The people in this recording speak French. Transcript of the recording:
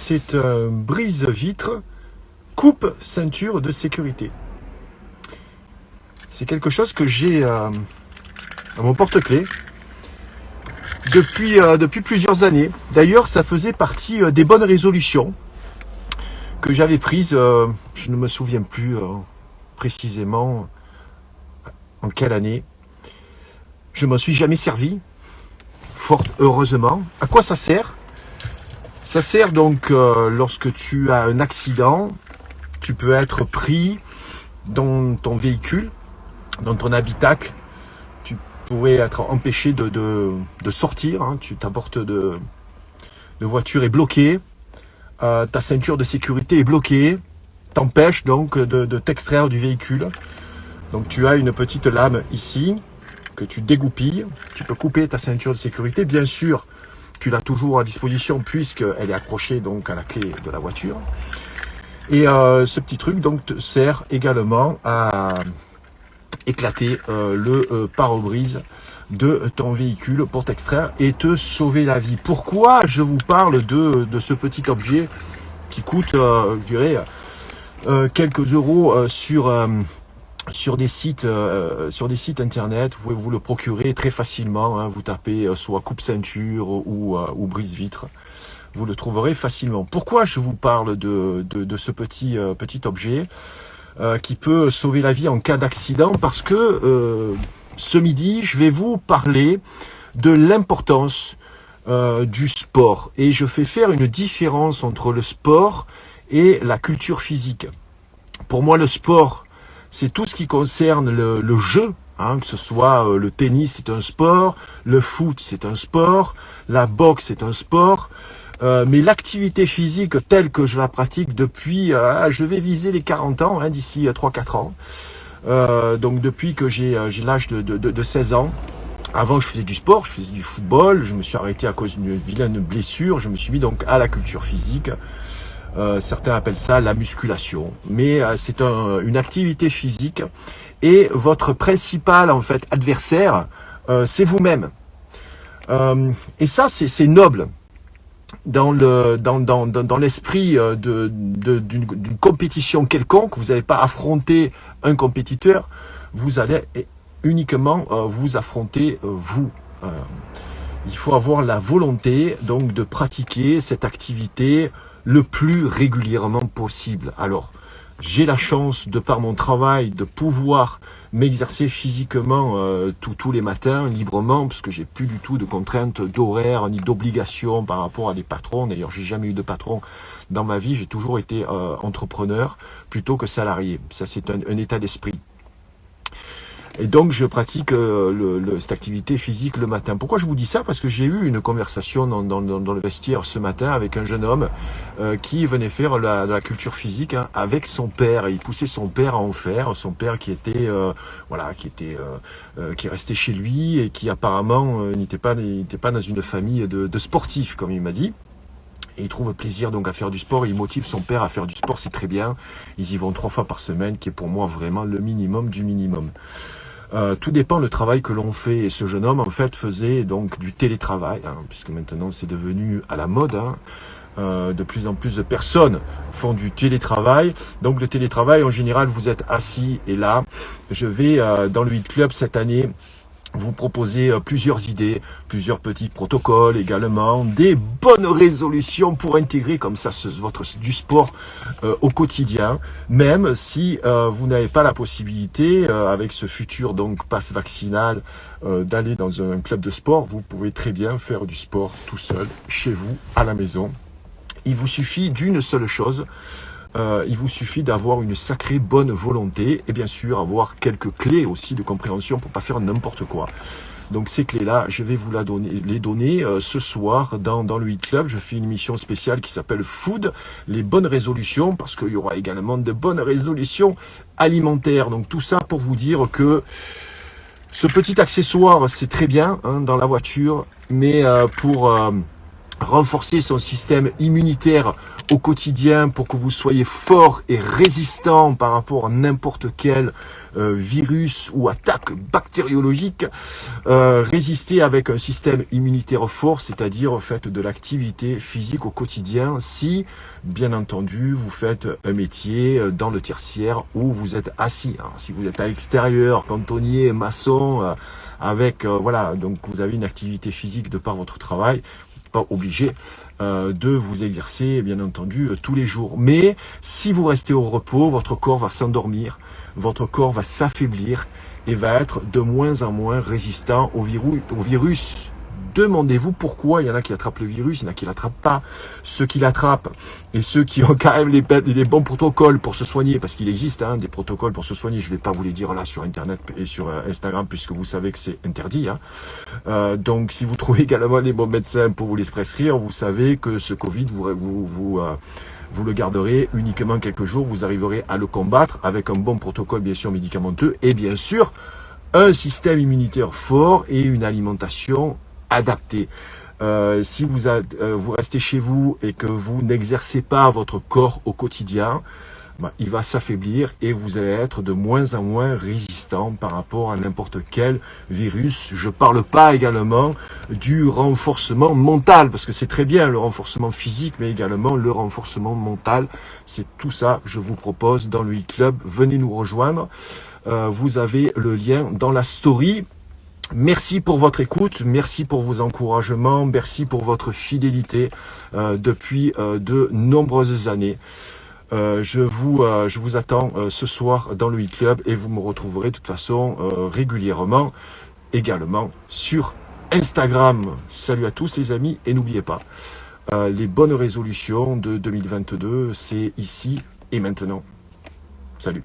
c'est un brise-vitre coupe ceinture de sécurité. C'est quelque chose que j'ai à mon porte-clés depuis plusieurs années. D'ailleurs, ça faisait partie des bonnes résolutions que j'avais prises, je ne me souviens plus précisément en quelle année. Je ne m'en suis jamais servi, fort heureusement. À quoi ça sert? Ça sert donc lorsque tu as un accident, tu peux être pris dans ton véhicule, dans ton habitacle, tu pourrais être empêché de sortir, hein. Ta porte de voiture est bloquée, ta ceinture de sécurité est bloquée, t'empêche donc de t'extraire du véhicule. Donc tu as une petite lame ici que tu dégoupilles, tu peux couper ta ceinture de sécurité, bien sûr. Tu l'as toujours à disposition puisqu'elle est accrochée donc à la clé de la voiture. Et ce petit truc donc te sert également à éclater le pare-brise de ton véhicule pour t'extraire et te sauver la vie. Pourquoi je vous parle de ce petit objet qui coûte, je dirais, quelques euros sur des sites internet? Vous pouvez vous le procurer très facilement, hein. Vous tapez soit coupe-ceinture ou brise-vitre, vous le trouverez facilement. Pourquoi je vous parle de ce petit objet qui peut sauver la vie en cas d'accident? Parce que ce midi, je vais vous parler de l'importance du sport. Et je fais faire une différence entre le sport et la culture physique. Pour moi, le sport, c'est tout ce qui concerne le jeu, hein, que ce soit le tennis, c'est un sport, le foot, c'est un sport, la boxe, c'est un sport. Mais l'activité physique telle que je la pratique depuis, je vais viser les 40 ans, hein, d'ici 3-4 ans. Donc depuis que j'ai l'âge de 16 ans. Avant, je faisais du sport, je faisais du football, je me suis arrêté à cause d'une vilaine blessure, je me suis mis donc à la culture physique. Certains appellent ça la musculation, mais c'est une activité physique et votre principal en fait adversaire, c'est vous-même. Et ça, c'est noble. Dans l'esprit d'une compétition quelconque, vous n'allez pas affronter un compétiteur, vous allez uniquement vous affronter vous. Il faut avoir la volonté donc de pratiquer cette activité le plus régulièrement possible. Alors, j'ai la chance, de par mon travail, de pouvoir m'exercer physiquement tous les matins, librement, parce que j'ai plus du tout de contraintes d'horaire, ni d'obligations par rapport à des patrons. D'ailleurs, j'ai jamais eu de patron dans ma vie, j'ai toujours été entrepreneur plutôt que salarié. Ça, c'est un état d'esprit. Et donc, je pratique cette activité physique le matin. Pourquoi je vous dis ça? Parce que j'ai eu une conversation dans le vestiaire ce matin avec un jeune homme qui venait faire la culture physique, hein, avec son père. Et il poussait son père à en faire. Son père qui restait chez lui et qui apparemment n'était pas dans une famille de sportifs, comme il m'a dit. Et il trouve plaisir donc à faire du sport, il motive son père à faire du sport, c'est très bien. Ils y vont 3 fois par semaine, qui est pour moi vraiment le minimum du minimum. Tout dépend le travail que l'on fait. Et ce jeune homme, en fait, faisait donc du télétravail, hein, puisque maintenant c'est devenu à la mode. Hein. De plus en plus de personnes font du télétravail. Donc le télétravail, en général, vous êtes assis. Et là, je vais dans le Hit Club cette année vous proposer plusieurs idées, plusieurs petits protocoles également, des bonnes résolutions pour intégrer comme ça du sport au quotidien, même si vous n'avez pas la possibilité avec ce futur donc passe vaccinal d'aller dans un club de sport. Vous pouvez très bien faire du sport tout seul, chez vous, à la maison. Il vous suffit d'une seule chose. Il vous suffit d'avoir une sacrée bonne volonté et bien sûr avoir quelques clés aussi de compréhension pour pas faire n'importe quoi. Donc ces clés-là, je vais vous les donner ce soir dans le Hit Club. Je fais une émission spéciale qui s'appelle Food, les bonnes résolutions, parce qu'il y aura également de bonnes résolutions alimentaires. Donc tout ça pour vous dire que ce petit accessoire, c'est très bien, hein, dans la voiture, mais pour renforcer son système immunitaire au quotidien pour que vous soyez fort et résistant par rapport à n'importe quel virus ou attaque bactériologique. Résister avec un système immunitaire fort, c'est-à-dire faites de l'activité physique au quotidien si, bien entendu, vous faites un métier dans le tertiaire où vous êtes assis. Alors, si vous êtes à l'extérieur, cantonnier, maçon, avec voilà, donc vous avez une activité physique de par votre travail, pas obligé de vous exercer, bien entendu, tous les jours. Mais si vous restez au repos, votre corps va s'endormir, votre corps va s'affaiblir et va être de moins en moins résistant au virus. Demandez-vous pourquoi il y en a qui attrapent le virus, il y en a qui l'attrapent pas. Ceux qui l'attrapent et ceux qui ont quand même les bons protocoles pour se soigner, parce qu'il existe des protocoles pour se soigner, je ne vais pas vous les dire là sur Internet et sur Instagram, puisque vous savez que c'est interdit. Donc si vous trouvez également les bons médecins pour vous les prescrire, vous savez que ce Covid, vous le garderez uniquement quelques jours, vous arriverez à le combattre avec un bon protocole, bien sûr, médicamenteux, et bien sûr, un système immunitaire fort et une alimentation adapté. Si vous restez chez vous et que vous n'exercez pas votre corps au quotidien, il va s'affaiblir et vous allez être de moins en moins résistant par rapport à n'importe quel virus. Je parle pas également du renforcement mental, parce que c'est très bien le renforcement physique, mais également le renforcement mental. C'est tout ça que je vous propose dans le e-club. Venez nous rejoindre. Vous avez le lien dans la story. Merci pour votre écoute, merci pour vos encouragements, merci pour votre fidélité depuis de nombreuses années. Je vous attends ce soir dans le e-club et vous me retrouverez de toute façon régulièrement également sur Instagram. Salut à tous les amis et n'oubliez pas, les bonnes résolutions de 2022, c'est ici et maintenant. Salut.